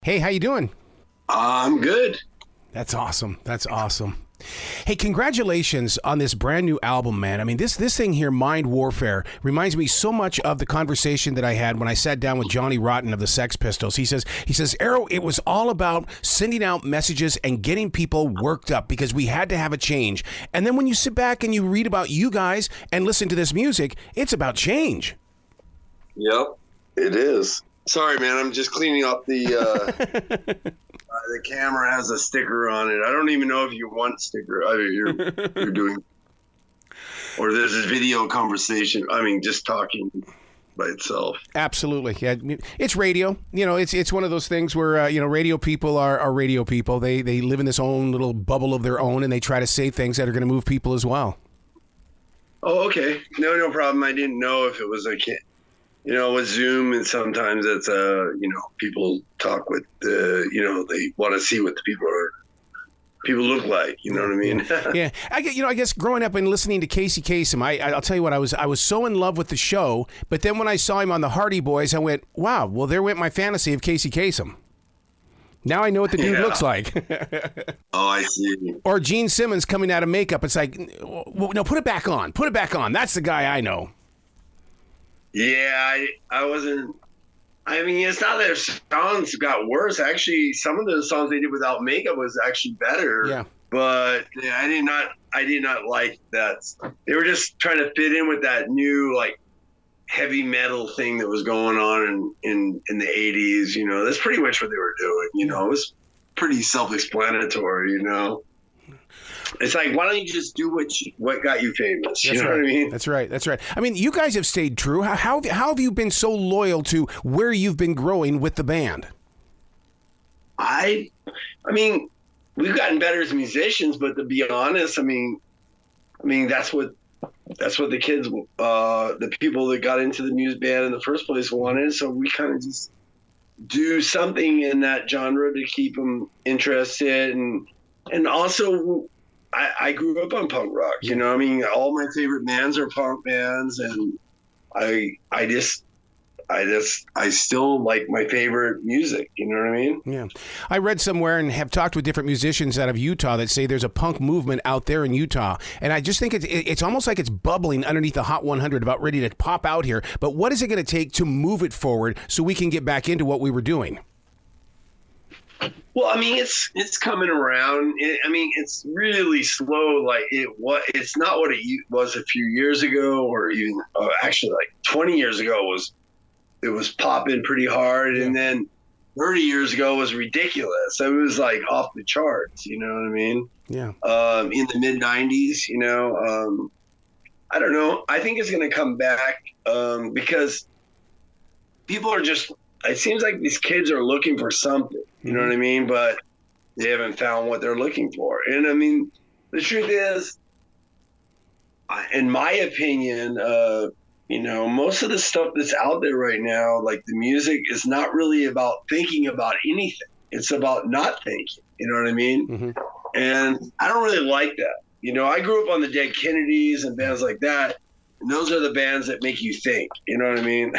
Hey, how you doing? I'm good. That's awesome. That's awesome. Hey, congratulations on this brand new album, man. I mean, this thing here, Mind Warfare, reminds me so much of the conversation that I had when I sat down with Johnny Rotten of the Sex Pistols. He says, Arrow, it was all about sending out messages and getting people worked up because we had to have a change. And then when you sit back and you read about you guys and listen to this music, it's about change. Yep, it is. Sorry, man. I'm just cleaning up the camera has a sticker on it. I don't even know if you want sticker. I mean, you're doing, or there's this video conversation. I mean, just talking by itself. Absolutely, yeah. It's radio. You know, it's one of those things where radio people are radio people. They live in this own little bubble of their own, and they try to say things that are going to move people as well. Oh, okay. No problem. I didn't know if it was a kid. With Zoom, and sometimes it's people talk with they want to see what the people look like. You know what I mean? Yeah. I guess growing up and listening to Casey Kasem, I'll tell you what, I was so in love with the show, but then when I saw him on the Hardy Boys, I went, wow, well, there went my fantasy of Casey Kasem. Now I know what the dude looks like. Oh, I see. Or Gene Simmons coming out of makeup. It's like, well, no, put it back on. Put it back on. That's the guy I know. Yeah, I wasn't. I mean, it's not that their songs got worse. Actually, some of the songs they did without makeup was actually better. Yeah. But yeah, I did not like that. They were just trying to fit in with that new heavy metal thing that was going on in the 80s. That's pretty much what they were doing. It was pretty self-explanatory. It's like, why don't you just do what got you famous? You know what I mean? That's right. I mean, you guys have stayed true. How have you been so loyal to where you've been growing with the band? I mean, we've gotten better as musicians, but to be honest, I mean, that's what the kids, the people that got into the music band in the first place wanted. So we kind of just do something in that genre to keep them interested, and also. I grew up on punk rock, I mean, all my favorite bands are punk bands, and I still like my favorite music, you know what I mean? Yeah. I read somewhere and have talked with different musicians out of Utah that say there's a punk movement out there in Utah, and I just think it's almost like it's bubbling underneath the Hot 100, about ready to pop out here. But what is it going to take to move it forward so we can get back into what we were doing? Well, I mean, it's coming around. It's really slow. It's not what it was a few years ago, or even actually 20 years ago it was popping pretty hard, and then 30 years ago was ridiculous. It was off the charts. You know what I mean? Yeah. In the mid 90s, I don't know. I think it's going to come back because people are just. It seems like these kids are looking for something, you know what I mean? But they haven't found what they're looking for. And I mean, the truth is, in my opinion, most of the stuff that's out there right now, like the music, is not really about thinking about anything. It's about not thinking, you know what I mean? Mm-hmm. And I don't really like that. I grew up on the Dead Kennedys and bands like that. And those are the bands that make you think, you know what I mean?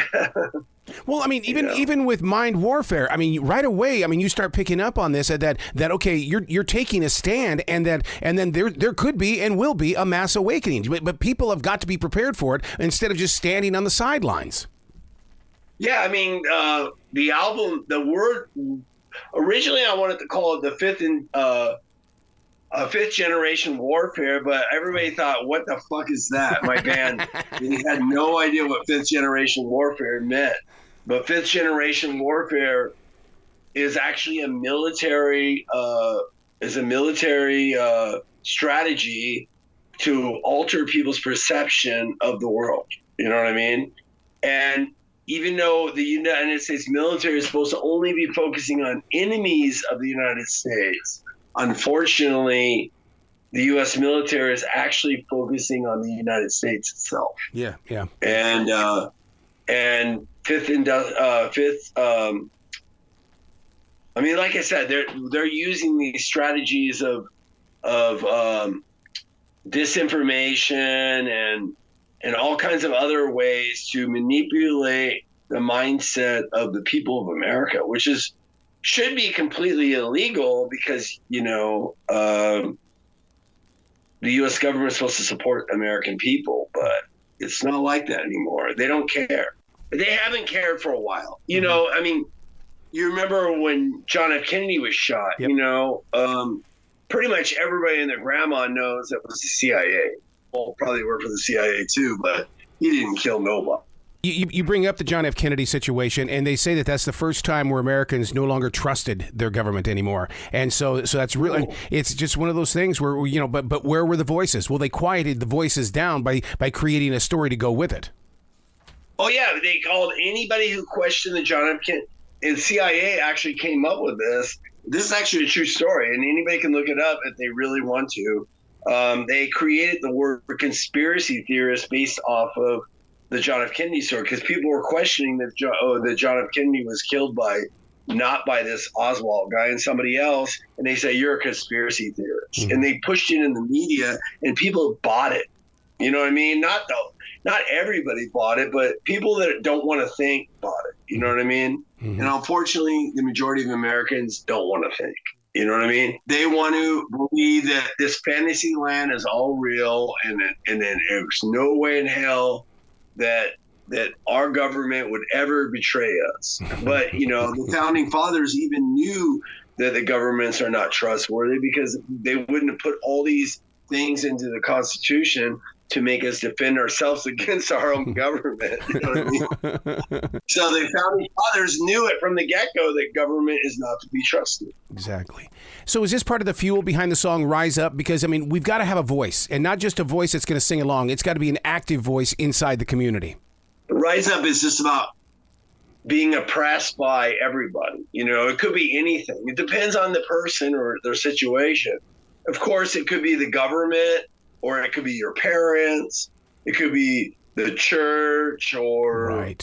Well, I mean, even with Mind Warfare, I mean, right away, I mean, you start picking up on this that okay, you're taking a stand, and then there could be and will be a mass awakening, but people have got to be prepared for it instead of just standing on the sidelines. Yeah, I mean, the album, the word originally I wanted to call it the fifth generation warfare, but everybody thought, what the fuck is that? My band really had no idea what fifth generation warfare meant. But fifth generation warfare is actually a military strategy to alter people's perception of the world. You know what I mean? And even though the United States military is supposed to only be focusing on enemies of the United States, unfortunately, the U.S. military is actually focusing on the United States itself. Yeah. And fifth. I mean, like I said, they're using these strategies of disinformation and all kinds of other ways to manipulate the mindset of the people of America, which is should be completely illegal because, the U.S. government is supposed to support American people, but it's not like that anymore. They don't care. They haven't cared for a while. I mean, you remember when John F. Kennedy was shot, Yep. Pretty much everybody and their grandma knows it was the CIA. Well, probably worked for the CIA too, but he didn't kill nobody. You bring up the John F. Kennedy situation, and they say that that's the first time where Americans no longer trusted their government anymore. And so that's really, it's just one of those things where, but where were the voices? Well, they quieted the voices down by creating a story to go with it. Oh, yeah. They called anybody who questioned the John F. Kennedy. And CIA actually came up with this. This is actually a true story, and anybody can look it up if they really want to. They created the word conspiracy theorist based off of the John F. Kennedy story, because people were questioning that John F. Kennedy was killed not by this Oswald guy and somebody else, and they say you're a conspiracy theorist, and they pushed it in the media, and people bought it. You know what I mean? Not everybody bought it, but people that don't want to think bought it. You know what I mean? And unfortunately, the majority of Americans don't want to think. You know what I mean? They want to believe that this fantasy land is all real, and then there's no way in hell that our government would ever betray us. But, the founding fathers even knew that the governments are not trustworthy, because they wouldn't have put all these things into the Constitution to make us defend ourselves against our own government. You know what I mean? So the founding fathers knew it from the get-go that government is not to be trusted. Exactly. So is this part of the fuel behind the song Rise Up? Because, I mean, we've got to have a voice, and not just a voice that's going to sing along. It's got to be an active voice inside the community. Rise Up is just about being oppressed by everybody. It could be anything. It depends on the person or their situation. Of course, it could be the government, or it could be your parents. It could be the church, or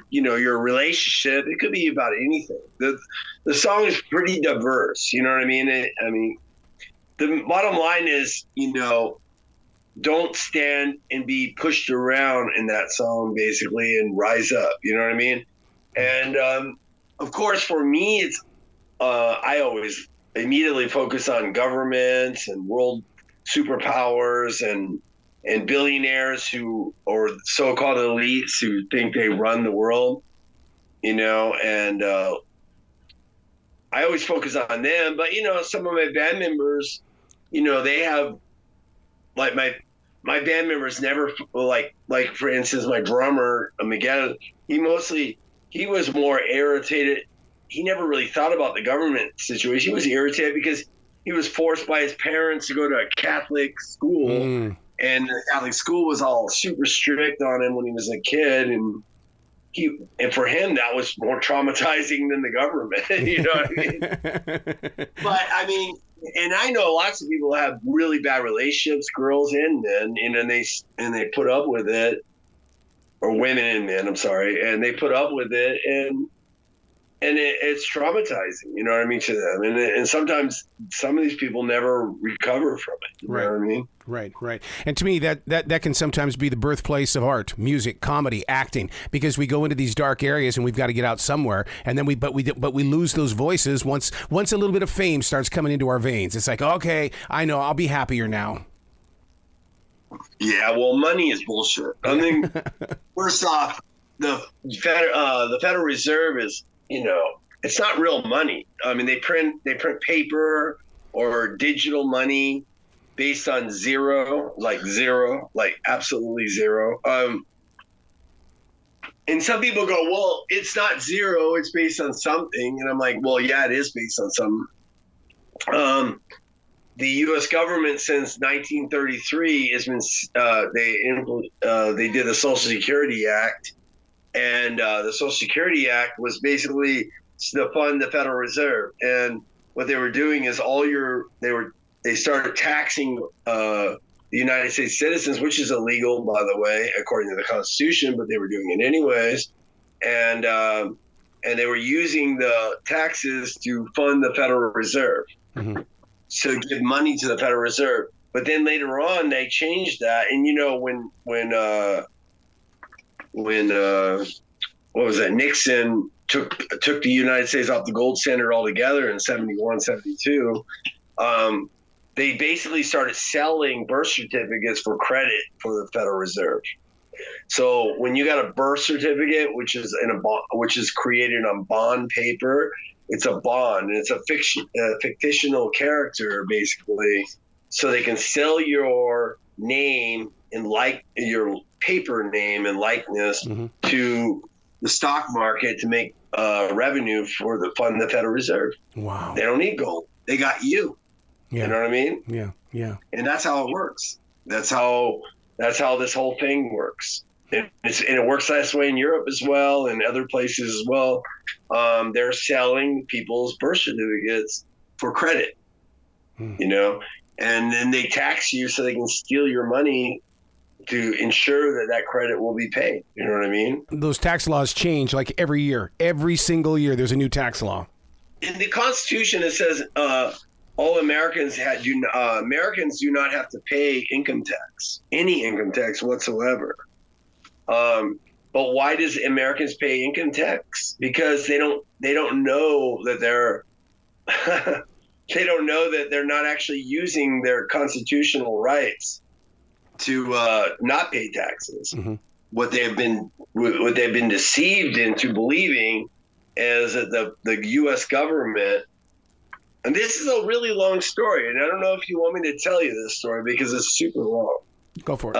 your relationship. It could be about anything. The song is pretty diverse. You know what I mean? The bottom line is, don't stand and be pushed around in that song, basically, and rise up. You know what I mean? And of course, for me, it's I always immediately focus on governments and world superpowers and billionaires or so-called elites who think they run the world, and I always focus on them. But, some of my band members, they have, like, my band members never, like for instance, my drummer, Miguel, he was more irritated. He never really thought about the government situation. He was irritated because he was forced by his parents to go to a Catholic school, and the Catholic school was all super strict on him when he was a kid, and for him that was more traumatizing than the government. You know what I mean? But I mean, and I know lots of people have really bad relationships, girls and men, and they put up with it, or women and men. I'm sorry, and they put up with it, and it's traumatizing, you know what I mean, to them. And sometimes some of these people never recover from it. You know what I mean? Right. And to me, that can sometimes be the birthplace of art, music, comedy, acting, because we go into these dark areas and we've got to get out somewhere. And then we lose those voices once a little bit of fame starts coming into our veins. It's like, okay, I know, I'll be happier now. Yeah, well, money is bullshit. I mean, first off, the Federal Reserve is, it's not real money. I mean, they print paper or digital money based on zero, like absolutely zero. And some people go, well, it's not zero, it's based on something. And I'm like, well, yeah, it is based on something. The U.S. government since 1933 has been, they did the Social Security Act. And the Social Security Act was basically to fund the Federal Reserve. And what they were doing is they started taxing the United States citizens, which is illegal, by the way, according to the Constitution, but they were doing it anyways. And they were using the taxes to fund the Federal Reserve, so give money to the Federal Reserve. But then later on, they changed that. And when what was that? Nixon took the United States off the gold standard altogether in 71, 72. They basically started selling birth certificates for credit for the Federal Reserve. So when you got a birth certificate, which is created on bond paper, it's a bond, and it's a fictional character basically, so they can sell your name and your paper name and likeness to the stock market to make revenue for fund the Federal Reserve. Wow. They don't need gold. They got you. Yeah. You know what I mean? Yeah. Yeah. And that's how it works. That's how this whole thing works. And it works this way in Europe as well, and other places as well. They're selling people's birth certificates for credit, you know, and then they tax you so they can steal your money to ensure that credit will be paid. You know what I mean? Those tax laws change like every year. Every single year there's a new tax law. In the Constitution, it says all Americans do not have to pay income tax, any income tax whatsoever. But why does Americans pay income tax? Because they don't know that they're not actually using their constitutional rights to not pay taxes. What they've been deceived into believing is that the U.S. government, and this is a really long story, and I don't know if you want me to tell you this story because it's super long. Go for it.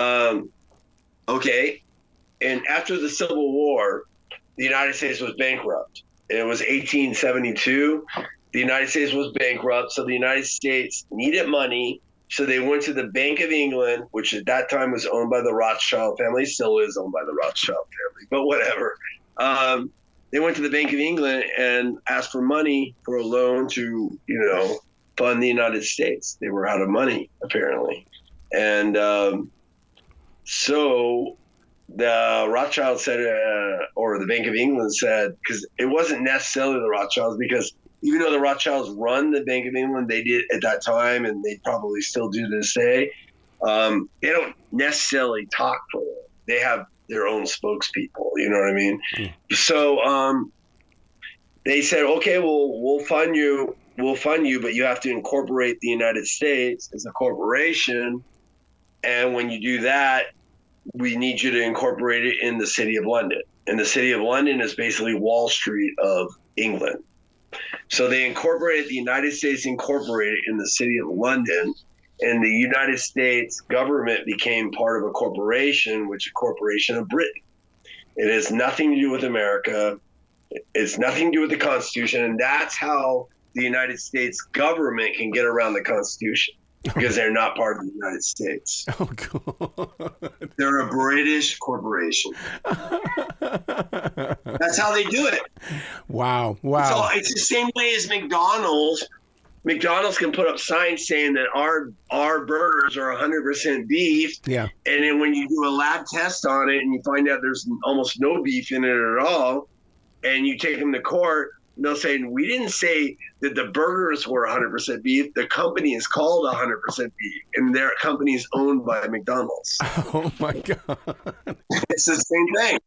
Okay. And after the Civil War, the United States was bankrupt. It was 1872. The United States was bankrupt, so the United States needed money. So they went to the Bank of England, which at that time was owned by the Rothschild family, still is owned by the Rothschild family, but whatever. They went to the Bank of England and asked for money for a loan to, fund the United States. They were out of money, apparently. And so the Rothschild said, or the Bank of England said, because it wasn't necessarily the Rothschilds, because even though the Rothschilds run the Bank of England, they did at that time, and they probably still do to this day. They don't necessarily talk for them. They have their own spokespeople. You know what I mean? So they said, okay, we'll fund you, but you have to incorporate the United States as a corporation. And when you do that, we need you to incorporate it in the City of London. And the City of London is basically Wall Street of England. So they incorporated, the United States incorporated in the City of London, and the United States government became part of a corporation, which is a corporation of Britain. It has nothing to do with America. It's nothing to do with the Constitution. And that's how the United States government can get around the Constitution. Because they're not part of the United States. Oh, God. They're a British corporation. That's how they do it. Wow. So it's the same way as McDonald's. McDonald's can put up signs saying that our burgers are 100% beef. Yeah. And then when you do a lab test on it and you find out there's almost no beef in it at all, and you take them to court, they'll say, we didn't say that the burgers were 100% beef. The company is called 100% beef, and their company is owned by McDonald's. Oh, my God. It's the same thing.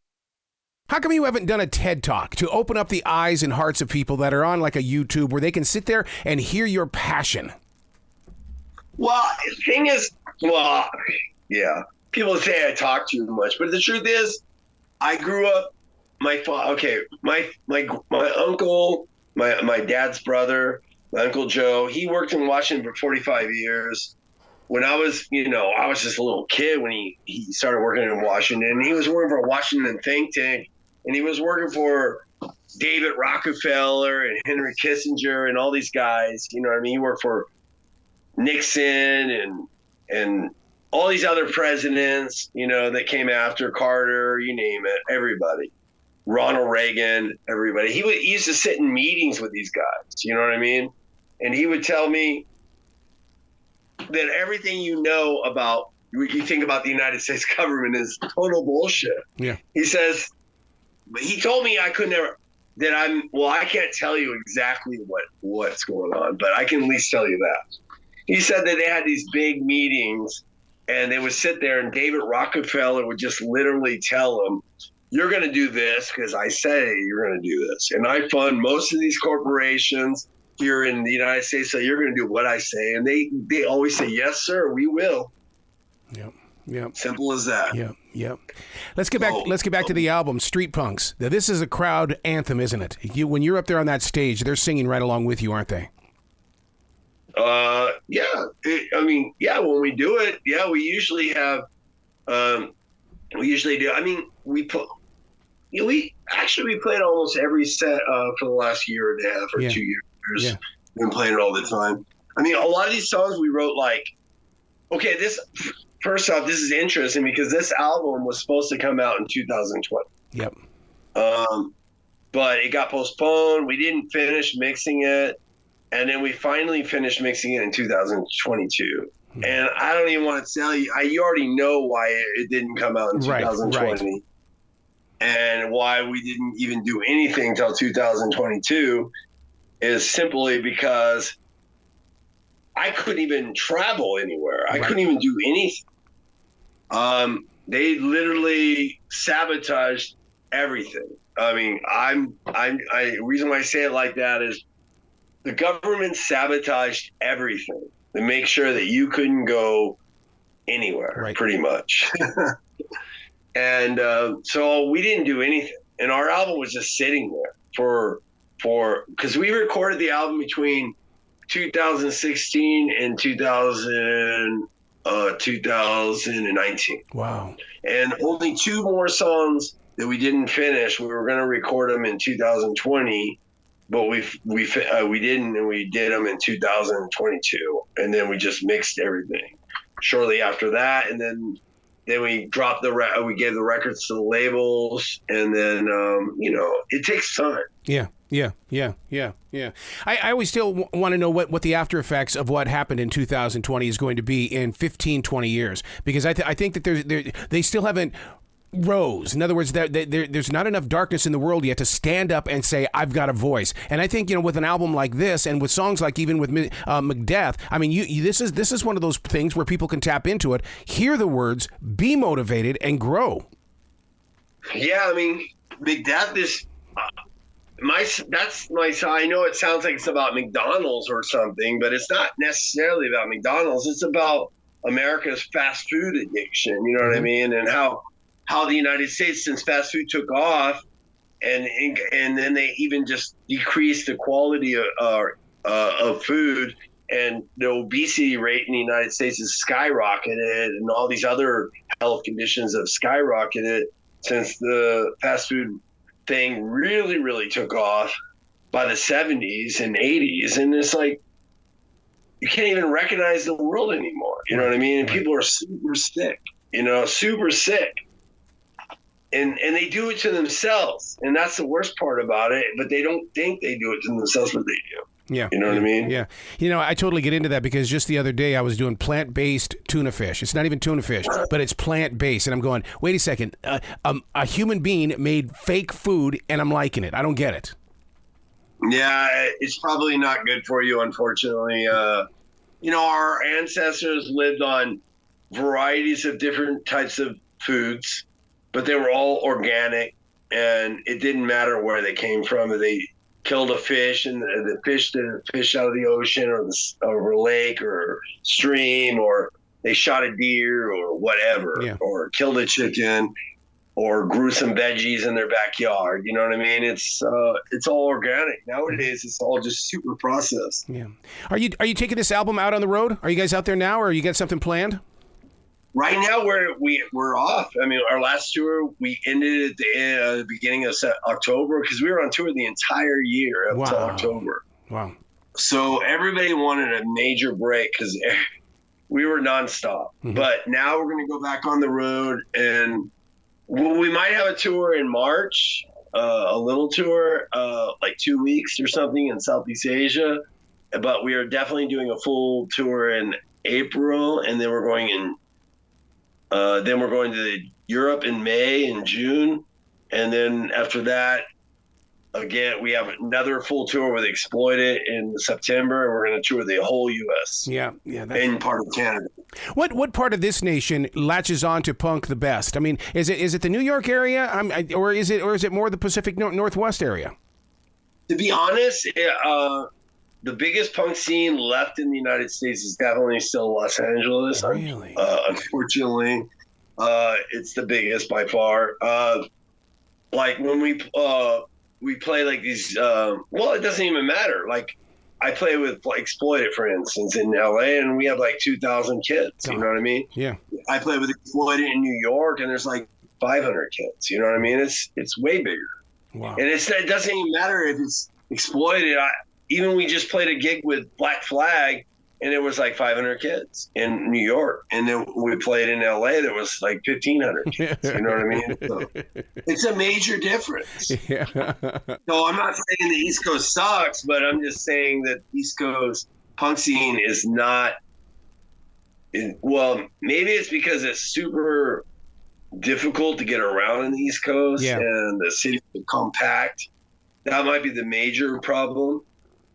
How come you haven't done a TED Talk to open up the eyes and hearts of people that are on like a YouTube where they can sit there and hear your passion? Well, the thing is, yeah, people say I talk too much, but the truth is, I grew up. My uncle, my dad's brother, my Uncle Joe, he worked in Washington for 45 years. When I was, I was just a little kid when he started working in Washington. He was working for a Washington think tank, and he was working for David Rockefeller and Henry Kissinger and all these guys. You know what I mean? He worked for Nixon and all these other presidents, that came after Carter, you name it, everybody. Ronald Reagan, everybody. He used to sit in meetings with these guys, you know what I mean? And he would tell me that everything you think about the United States government is total bullshit. Yeah. He says, but he told me I can't tell you exactly what's going on, but I can at least tell you that. He said that they had these big meetings, and they would sit there, and David Rockefeller would just literally tell them, you're going to do this because I say you're going to do this. And I fund most of these corporations here in the United States, so you're going to do what I say. And they always say, yes, sir, we will. Yep. Yep. Simple as that. Yep. Yep. Let's get back to the album, Street Punks. Now, this is a crowd anthem, isn't it? When you're up there on that stage, they're singing right along with you, aren't they? Yeah. When we do it, we usually have, we usually do. I mean, we played almost every set for the last year and a half or 2 years. Yeah. We've been playing it all the time. I mean, a lot of these songs we wrote first off, this is interesting because this album was supposed to come out in 2020. Yep. But it got postponed. We didn't finish mixing it. And then we finally finished mixing it in 2022. Mm-hmm. And I don't even want to tell you, you already know why it didn't come out in 2020. Right. And why we didn't even do anything until 2022 is simply because I couldn't even travel anywhere. I couldn't even do anything. They literally sabotaged everything. I mean, the reason why I say it like that is the government sabotaged everything to make sure that you couldn't go anywhere, pretty much. And so we didn't do anything. And our album was just sitting there because we recorded the album between 2016 and 2019. Wow. And only 2 more songs that we didn't finish. We were going to record them in 2020, but we didn't, and we did them in 2022. And then we just mixed everything shortly after that. And then we dropped we gave the records to the labels, and then, it takes time. Yeah. I always still want to know what the after effects of what happened in 2020 is going to be in 15, 20 years, because I think that they still haven't rose. In other words, there's not enough darkness in the world yet to stand up and say, I've got a voice. And I think, with an album like this and with songs like even with McDeath, I mean, this is one of those things where people can tap into it, hear the words, be motivated, and grow. Yeah, I mean, McDeath is... that's my side. I know it sounds like it's about McDonald's or something, but it's not necessarily about McDonald's. It's about America's fast food addiction. You know what I mean? And how the United States, since fast food took off, and then they even just decreased the quality of food, and the obesity rate in the United States has skyrocketed, and all these other health conditions have skyrocketed since the fast food thing really, really took off by the 70s and 80s. And it's like, you can't even recognize the world anymore. You know what I mean? And people are super sick, super sick. And they do it to themselves. And that's the worst part about it. But they don't think they do it to themselves, but they do. Yeah. You know what I mean? Yeah. I totally get into that because just the other day I was doing plant-based tuna fish. It's not even tuna fish, but it's plant-based. And I'm going, wait a second, a human being made fake food and I'm liking it. I don't get it. Yeah, it's probably not good for you, unfortunately. Our ancestors lived on varieties of different types of foods, but they were all organic, and it didn't matter where they came from. They killed a fish, and the fish out of the ocean or a lake or stream, or they shot a deer or whatever, or killed a chicken, or grew some veggies in their backyard. You know what I mean? It's all organic. Nowadays, it's all just super processed. Yeah. Are you taking this album out on the road? Are you guys out there now, or you got something planned? Right now, we're off. I mean, our last tour, we ended at the beginning of October because we were on tour the entire year up to October. Wow. So everybody wanted a major break because we were nonstop. Mm-hmm. But now we're going to go back on the road, and we might have a tour in March, a little tour, like 2 weeks or something in Southeast Asia. But we are definitely doing a full tour in April, and then we're going to Europe in May and June, and then after that, again, we have another full tour with Exploited in September, and we're going to tour the whole U.S. Yeah. And part of Canada. What part of this nation latches on to punk the best? I mean, is it the New York area, or is it more the Pacific Northwest area? To be honest, the biggest punk scene left in the United States is definitely still Los Angeles. Really? Unfortunately, it's the biggest by far. Like when we play like these, well, it doesn't even matter. Like I play with like Exploited, for instance, in LA, and we have like 2,000 kids. You know what I mean? Yeah. I play with Exploited in New York, and there's like 500 kids. You know what I mean? It's way bigger. Wow. And it doesn't even matter if it's Exploited. Even we just played a gig with Black Flag, and it was like 500 kids in New York. And then we played in LA, there was like 1,500 kids. You know what I mean? So it's a major difference. Yeah. So I'm not saying the East Coast sucks, but I'm just saying that East Coast punk scene is not, well, maybe it's because it's super difficult to get around in the East Coast, and the cities are compact. That might be the major problem.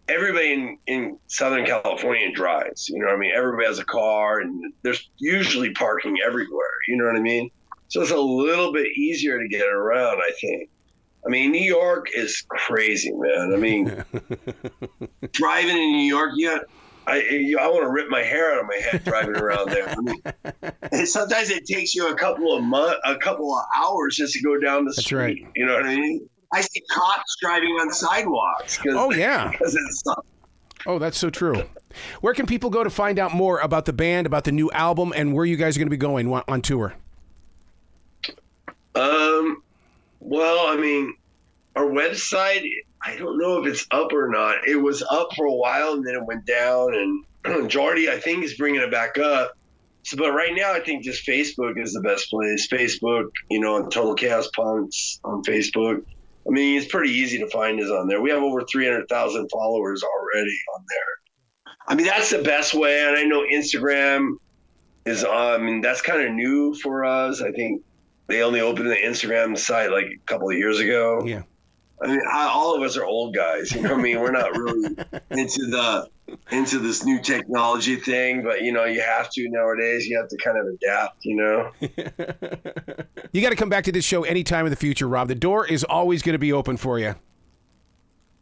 Everybody in Southern California drives, you know what I mean? Everybody has a car, and there's usually parking everywhere, you know what I mean? So it's a little bit easier to get around, I think. I mean, New York is crazy, man. I mean, driving in New York, I want to rip my hair out of my head driving around there. I mean, and sometimes it takes you a couple of hours just to go down the street. Right. You know what I mean? I see cops driving on sidewalks. Oh, yeah. Because it's Oh, that's so true. Where can people go to find out more about the band, about the new album, and where you guys are going to be going on tour? Well, I mean, our website, I don't know if it's up or not. It was up for a while, and then it went down, and Jordy, I think, is bringing it back up. So, but right now, I think just Facebook is the best place. Facebook, on Total Chaos Punks on Facebook. I mean, it's pretty easy to find us on there. We have over 300,000 followers already on there. I mean, that's the best way. And I know Instagram is, that's kind of new for us. I think they only opened the Instagram site like a couple of years ago. Yeah. I mean, all of us are old guys. You know what I mean? We're not really into this new technology thing, but you have to nowadays. You have to kind of adapt. You got to come back to this show anytime in the future, Rob. The door is always going to be open for you.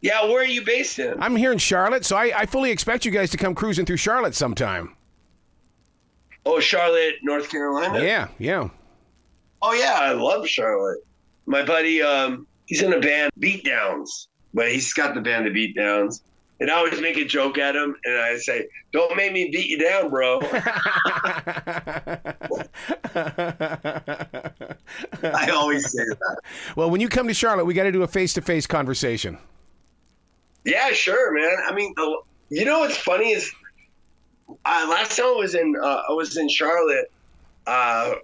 Yeah, where are you based in? I'm here in Charlotte, so I fully expect you guys to come cruising through Charlotte sometime. Oh, Charlotte, North Carolina? Yeah. Oh, yeah, I love Charlotte. My buddy, he's in a band, Beatdowns, but he's got the band, The Beatdowns. And I always make a joke at him, and I say, "Don't make me beat you down, bro." I always say that. Well, when you come to Charlotte, we got to do a face-to-face conversation. Yeah, sure, man. I mean, what's funny is last time I was in Charlotte. I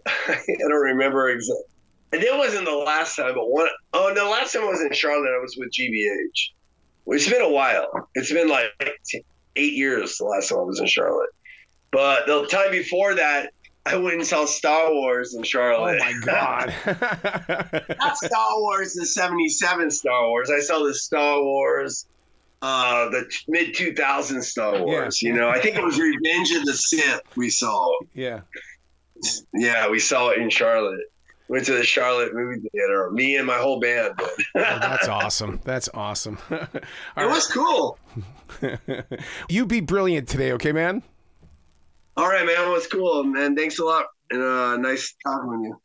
don't remember exactly. And it wasn't the last time, but the last time I was in Charlotte, I was with GBH. It's been a while. It's been like 8 years the last time I was in Charlotte. But the time before that, I went and saw Star Wars in Charlotte. Oh, my God. Not Star Wars, the 77 Star Wars. I saw the Star Wars, the mid-2000s Star Wars. Yeah. I think it was Revenge of the Sith we saw. Yeah. Yeah, we saw it in Charlotte. Went to the Charlotte movie theater. Me and my whole band. Oh, that's awesome. That's awesome. It was cool. You be brilliant today, okay, man? All right, man. It was cool, man. Thanks a lot. And nice talking with you.